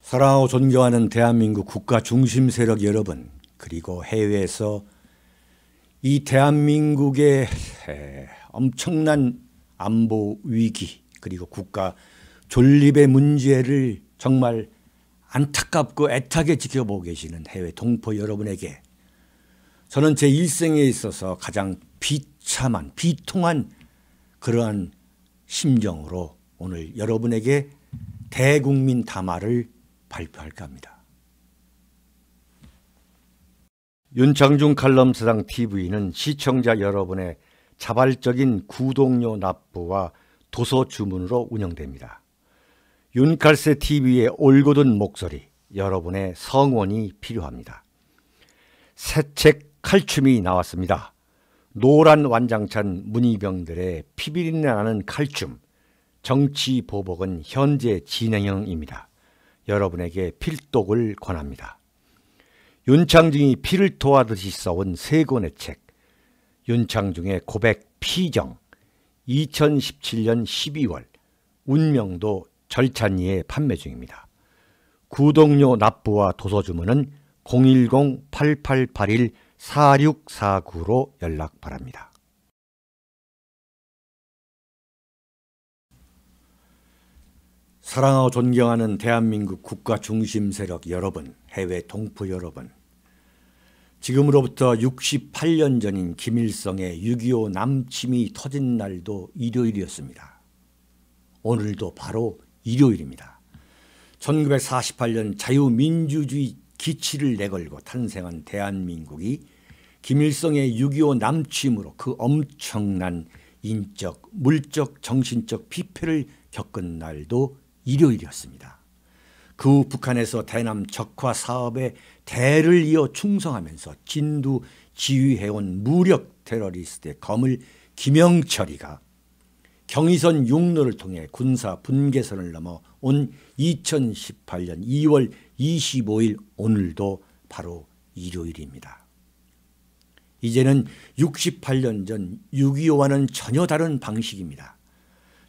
사랑하고 존경하는 대한민국 국가 중심 세력 여러분, 그리고 해외에서 이 대한민국의 엄청난 안보 위기 그리고 국가 존립의 문제를 정말 안타깝고 애타게 지켜보고 계시는 해외 동포 여러분에게 저는 제 일생에 있어서 가장 비참한, 비통한 그러한 심정으로 오늘 여러분에게 대국민 담화를 발표할까 합니다. 윤창중 칼럼사상 TV는 시청자 여러분의 자발적인 구독료 납부와 도서 주문으로 운영됩니다. 윤칼세 TV의 올곧은 목소리, 여러분의 성원이 필요합니다. 새 책 칼춤이 나왔습니다. 노란 완장찬 문희병들의 피비린내 나는 칼춤, 정치 보복은 현재 진행형입니다. 여러분에게 필독을 권합니다. 윤창중이 피를 토하듯이 써온 세 권의 책, 윤창중의 고백 피정, 2017년 12월, 운명도 절찬리에 판매 중입니다. 구독료 납부와 도서 주문은 010-8881-4649로 연락 바랍니다. 사랑하고 존경하는 대한민국 국가 중심 세력 여러분, 해외 동포 여러분, 지금으로부터 68년 전인 김일성의 6.25 남침이 터진 날도 일요일이었습니다. 오늘도 바로 일요일입니다. 1948년 자유민주주의 기치를 내걸고 탄생한 대한민국이 김일성의 6.25 남침으로 그 엄청난 인적, 물적, 정신적 피폐를 겪은 날도 일요일이었습니다. 그 후 북한에서 대남 적화 사업에 대를 이어 충성하면서 진두 지휘해온 무력 테러리스트의 거물 김영철이가 경의선 육로를 통해 군사 분계선을 넘어 온 2018년 2월 25일 오늘도 바로 일요일입니다. 이제는 68년 전 6.25와는 전혀 다른 방식입니다.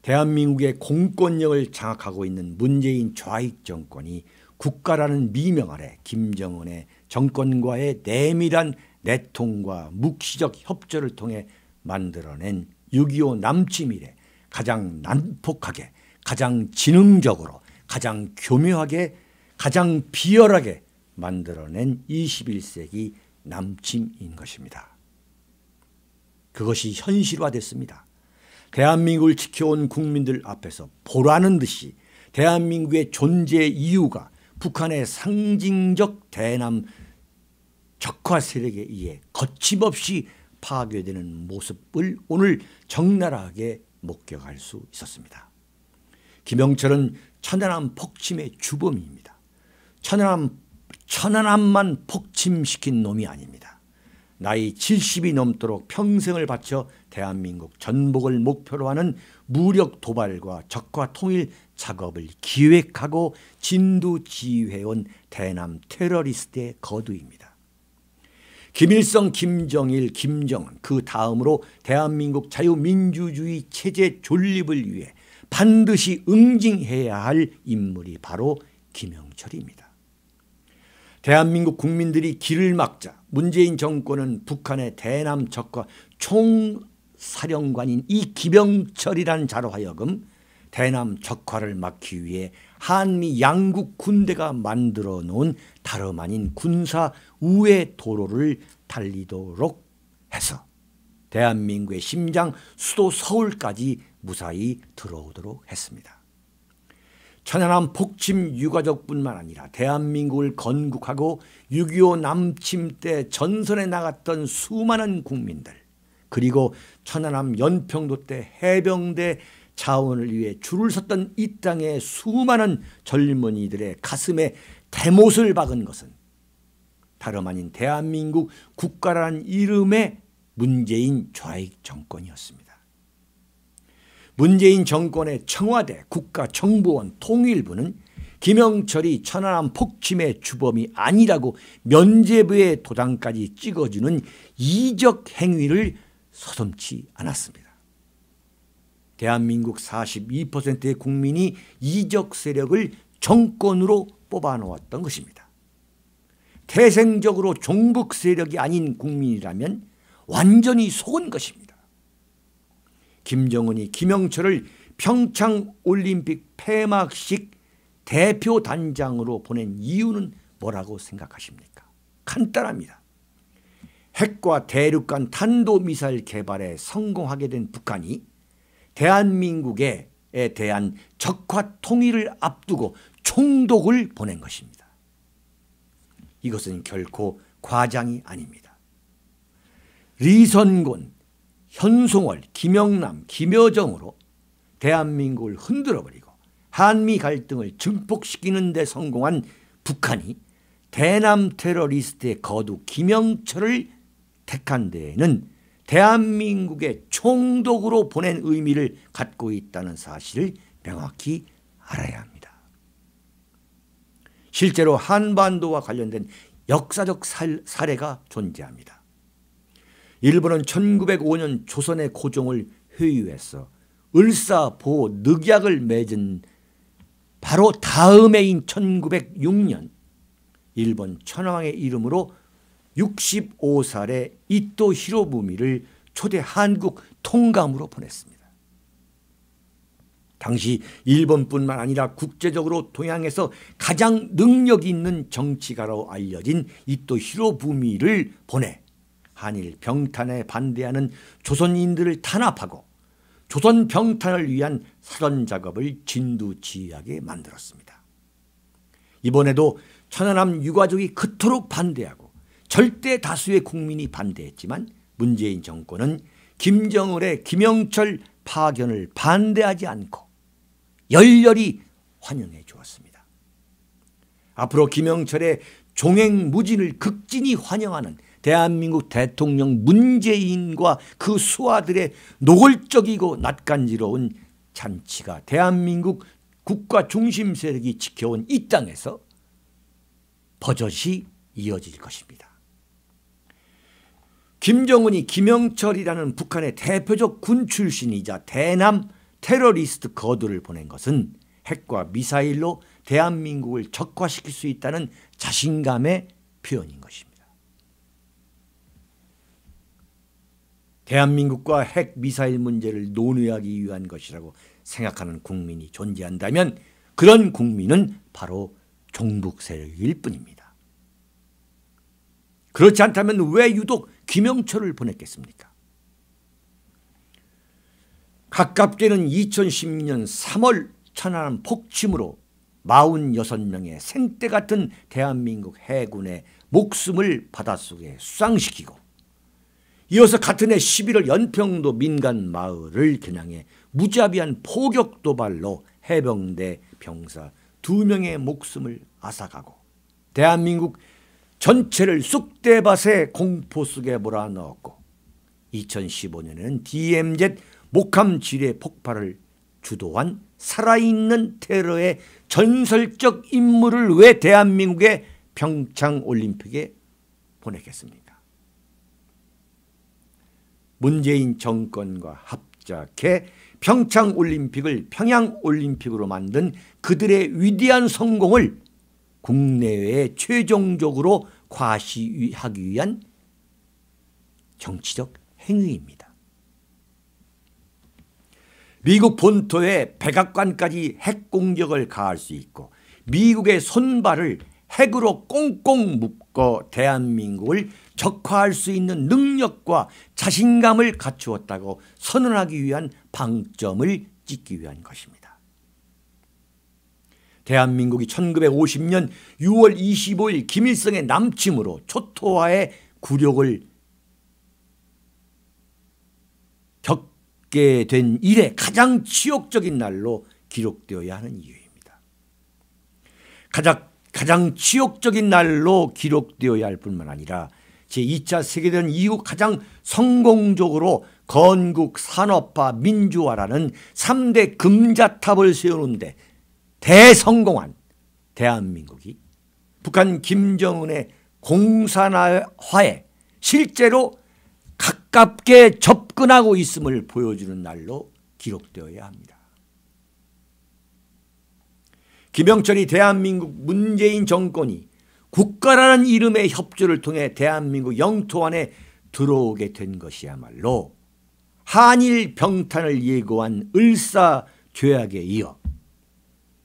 대한민국의 공권력을 장악하고 있는 문재인 좌익 정권이 국가라는 미명 아래 김정은의 정권과의 내밀한 내통과 묵시적 협조를 통해 만들어낸 6.25 남침 이래 가장 난폭하게, 가장 지능적으로, 가장 교묘하게, 가장 비열하게 만들어낸 21세기 남침인 것입니다. 그것이 현실화됐습니다. 대한민국을 지켜온 국민들 앞에서 보라는 듯이 대한민국의 존재 이유가 북한의 상징적 대남 적화 세력에 의해 거침없이 파괴되는 모습을 오늘 적나라하게 목격할 수 있었습니다. 김영철은 천안함 폭침의 주범입니다. 천안함만 폭침시킨 놈이 아닙니다. 나이 70이 넘도록 평생을 바쳐 대한민국 전복을 목표로 하는 무력 도발과 적화 통일 작업을 기획하고 진두지휘해온 대남 테러리스트의 거두입니다. 김일성, 김정일, 김정은, 그 다음으로 대한민국 자유민주주의 체제 존립을 위해 반드시 응징해야 할 인물이 바로 김영철입니다. 대한민국 국민들이 길을 막자 문재인 정권은 북한의 대남 적과 총사령관인 이 김영철이라는 자로 하여금 대남 적화를 막기 위해 한미 양국 군대가 만들어 놓은 다름 아닌 군사 우회 도로를 달리도록 해서 대한민국의 심장 수도 서울까지 무사히 들어오도록 했습니다. 천안함 폭침 유가족뿐만 아니라 대한민국을 건국하고 6.25 남침 때 전선에 나갔던 수많은 국민들, 그리고 천안함 연평도 때 해병대 자원을 위해 줄을 섰던 이 땅의 수많은 젊은이들의 가슴에 대못을 박은 것은 다름 아닌 대한민국 국가라는 이름의 문재인 좌익 정권이었습니다. 문재인 정권의 청와대, 국가정보원, 통일부는 김영철이 천안함 폭침의 주범이 아니라고 면죄부의 도장까지 찍어주는 이적 행위를 서슴지 않았습니다. 대한민국 42%의 국민이 이적 세력을 정권으로 뽑아놓았던 것입니다. 태생적으로 종북 세력이 아닌 국민이라면 완전히 속은 것입니다. 김정은이 김영철을 평창올림픽 폐막식 대표단장으로 보낸 이유는 뭐라고 생각하십니까? 간단합니다. 핵과 대륙간 탄도미사일 개발에 성공하게 된 북한이 대한민국에 대한 적화 통일을 앞두고 총독을 보낸 것입니다. 이것은 결코 과장이 아닙니다. 리선곤, 현송월, 김영남, 김여정으로 대한민국을 흔들어버리고 한미 갈등을 증폭시키는 데 성공한 북한이 대남 테러리스트의 거두 김영철을 택한 데에는 대한민국의 총독으로 보낸 의미를 갖고 있다는 사실을 명확히 알아야 합니다. 실제로 한반도와 관련된 역사적 사례가 존재합니다. 일본은 1905년 조선의 고종을 회유해서 을사보호 늑약을 맺은 바로 다음 해인 1906년 일본 천황의 이름으로 65살의 이토 히로부미를 초대 한국 통감으로 보냈습니다. 당시 일본뿐만 아니라 국제적으로 동양에서 가장 능력 있는 정치가로 알려진 이토 히로부미를 보내 한일 병탄에 반대하는 조선인들을 탄압하고 조선 병탄을 위한 사전 작업을 진두지휘하게 만들었습니다. 이번에도 천안함 유가족이 그토록 반대하고 절대 다수의 국민이 반대했지만 문재인 정권은 김정은의 김영철 파견을 반대하지 않고 열렬히 환영해 주었습니다. 앞으로 김영철의 종횡무진을 극진히 환영하는 대한민국 대통령 문재인과 그 수하들의 노골적이고 낯간지러운 잔치가 대한민국 국가 중심 세력이 지켜온 이 땅에서 버젓이 이어질 것입니다. 김정은이 김영철이라는 북한의 대표적 군 출신이자 대남 테러리스트 거두를 보낸 것은 핵과 미사일로 대한민국을 적화시킬 수 있다는 자신감의 표현인 것입니다. 대한민국과 핵 미사일 문제를 논의하기 위한 것이라고 생각하는 국민이 존재한다면 그런 국민은 바로 종북 세력일 뿐입니다. 그렇지 않다면 왜 유독 김영철을 보냈겠습니까? 가깝게는 2012년 3월 천안함 폭침으로 46명의 생떼 같은 대한민국 해군의 목숨을 바닷속에 수상시키고 이어서 같은 해 11월 연평도 민간 마을을 겨냥해 무자비한 포격 도발로 해병대 병사 2명의 목숨을 앗아가고 대한민국 전체를 쑥대밭의 공포 속에 몰아넣었고 2015년에는 DMZ 목함 지뢰 폭발을 주도한 살아있는 테러의 전설적 인물을 왜 대한민국의 평창올림픽에 보냈겠습니까? 문재인 정권과 합작해 평창올림픽을 평양올림픽으로 만든 그들의 위대한 성공을 국내외에 최종적으로 과시하기 위한 정치적 행위입니다. 미국 본토에 백악관까지 핵공격을 가할 수 있고 미국의 손발을 핵으로 꽁꽁 묶어 대한민국을 적화할 수 있는 능력과 자신감을 갖추었다고 선언하기 위한 방점을 찍기 위한 것입니다. 대한민국이 1950년 6월 25일 김일성의 남침으로 초토화의 굴욕을 겪게 된 이래 가장 치욕적인 날로 기록되어야 하는 이유입니다. 가장 치욕적인 날로 기록되어야 할 뿐만 아니라 제2차 세계대전 이후 가장 성공적으로 건국, 산업화, 민주화라는 3대 금자탑을 세우는데 대성공한 대한민국이 북한 김정은의 공산화에 실제로 가깝게 접근하고 있음을 보여주는 날로 기록되어야 합니다. 김영철이 대한민국 문재인 정권이 국가라는 이름의 협조를 통해 대한민국 영토 안에 들어오게 된 것이야말로 한일 병탄을 예고한 을사죄악에 이어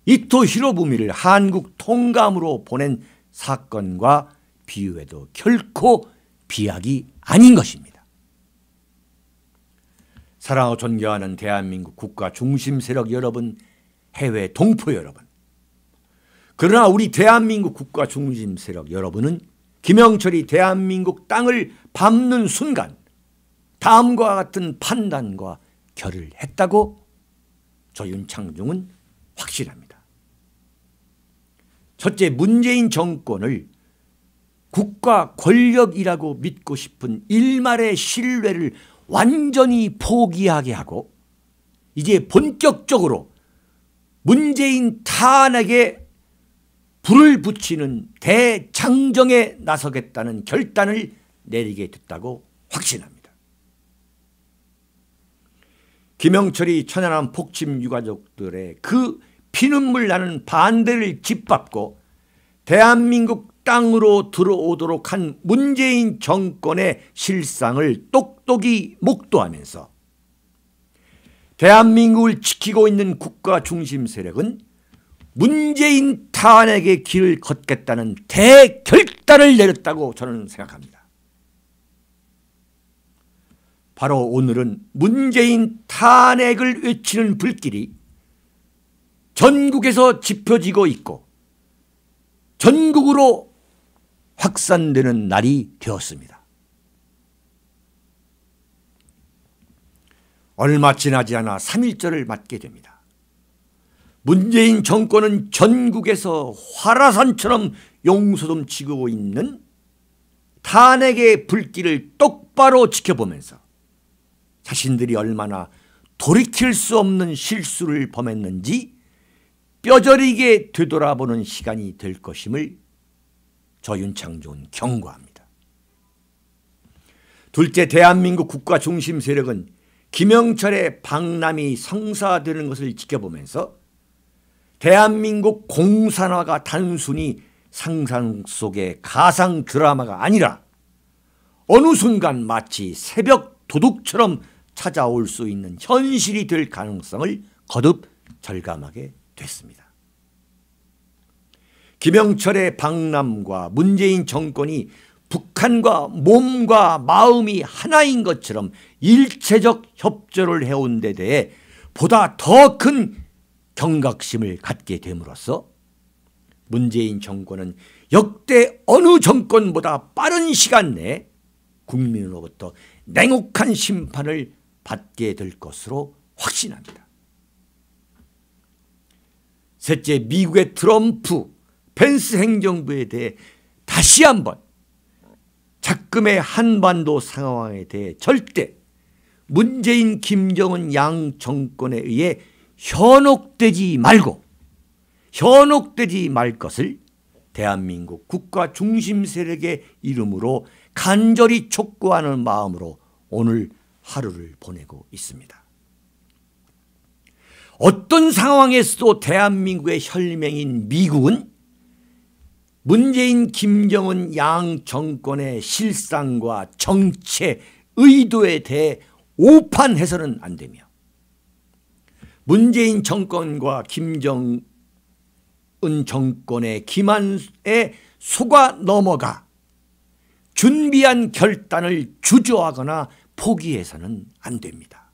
이토 히로부미를 한국 통감으로 보낸 사건과 비유해도 결코 비약이 아닌 것입니다. 사랑하고 존경하는 대한민국 국가 중심 세력 여러분, 해외 동포 여러분, 그러나 우리 대한민국 국가 중심 세력 여러분은 김영철이 대한민국 땅을 밟는 순간 다음과 같은 판단과 결을 했다고 저 윤창중은 확실합니다. 첫째, 문재인 정권을 국가 권력이라고 믿고 싶은 일말의 신뢰를 완전히 포기하게 하고 이제 본격적으로 문재인 탄핵에 불을 붙이는 대장정에 나서겠다는 결단을 내리게 됐다고 확신합니다. 김영철이 천안함 폭침 유가족들의 그 피눈물 나는 반대를 짓밟고 대한민국 땅으로 들어오도록 한 문재인 정권의 실상을 똑똑히 목도하면서 대한민국을 지키고 있는 국가 중심 세력은 문재인 탄핵의 길을 걷겠다는 대결단을 내렸다고 저는 생각합니다. 바로 오늘은 문재인 탄핵을 외치는 불길이 전국에서 지펴지고 있고 전국으로 확산되는 날이 되었습니다. 얼마 지나지 않아 3.1절을 맞게 됩니다. 문재인 정권은 전국에서 화라산처럼 용솟음치고 있는 탄핵의 불길을 똑바로 지켜보면서 자신들이 얼마나 돌이킬 수 없는 실수를 범했는지 뼈저리게 되돌아보는 시간이 될 것임을 저 윤창중은 경고합니다. 둘째, 대한민국 국가 중심 세력은 김영철의 방남이 성사되는 것을 지켜보면서 대한민국 공산화가 단순히 상상 속의 가상 드라마가 아니라 어느 순간 마치 새벽 도둑처럼 찾아올 수 있는 현실이 될 가능성을 거듭 절감하게 됐습니다. 김영철의 방남과 문재인 정권이 북한과 몸과 마음이 하나인 것처럼 일체적 협조를 해온 데 대해 보다 더 큰 경각심을 갖게 됨으로써 문재인 정권은 역대 어느 정권보다 빠른 시간 내에 국민으로부터 냉혹한 심판을 받게 될 것으로 확신합니다. 셋째, 미국의 트럼프, 펜스 행정부에 대해 다시 한번 작금의 한반도 상황에 대해 절대 문재인, 김정은 양 정권에 의해 현혹되지 말 것을 대한민국 국가 중심 세력의 이름으로 간절히 촉구하는 마음으로 오늘 하루를 보내고 있습니다. 어떤 상황에서도 대한민국의 혈맹인 미국은 문재인, 김정은 양 정권의 실상과 정체, 의도에 대해 오판해서는 안 되며 문재인 정권과 김정은 정권의 기만에 속아 넘어가 준비한 결단을 주저하거나 포기해서는 안 됩니다.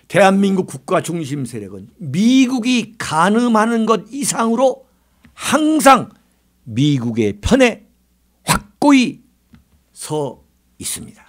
대한민국 국가 중심 세력은 미국이 가늠하는 것 이상으로 항상 미국의 편에 확고히 서 있습니다.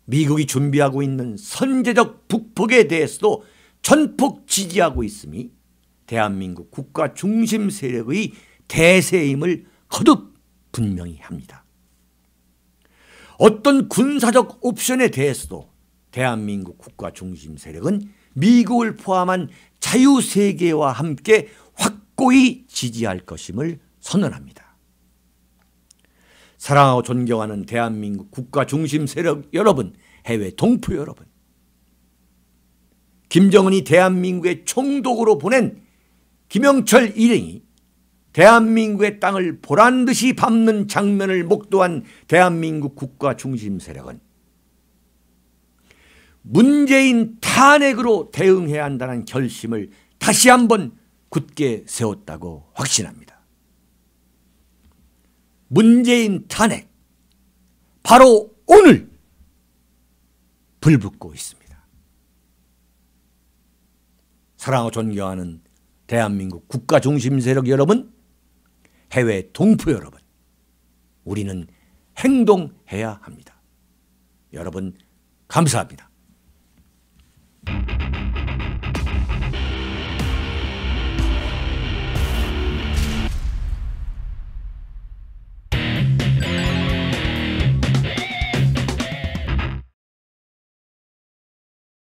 미국이 준비하고 있는 선제적 북폭에 대해서도 전폭 지지하고 있음이 대한민국 국가 중심 세력의 대세임을 거듭 분명히 합니다. 어떤 군사적 옵션에 대해서도 대한민국 국가 중심 세력은 미국을 포함한 자유세계와 함께 확고히 지지할 것임을 선언합니다. 사랑하고 존경하는 대한민국 국가 중심 세력 여러분, 해외 동포 여러분, 김정은이 대한민국의 총독으로 보낸 김영철 일행이 대한민국의 땅을 보란듯이 밟는 장면을 목도한 대한민국 국가 중심 세력은 문재인 탄핵으로 대응해야 한다는 결심을 다시 한번 굳게 세웠다고 확신합니다. 문재인 탄핵, 바로 오늘 불붙고 있습니다. 사랑하고 존경하는 대한민국 국가 중심 세력 여러분, 해외 동포 여러분, 우리는 행동해야 합니다. 여러분 감사합니다.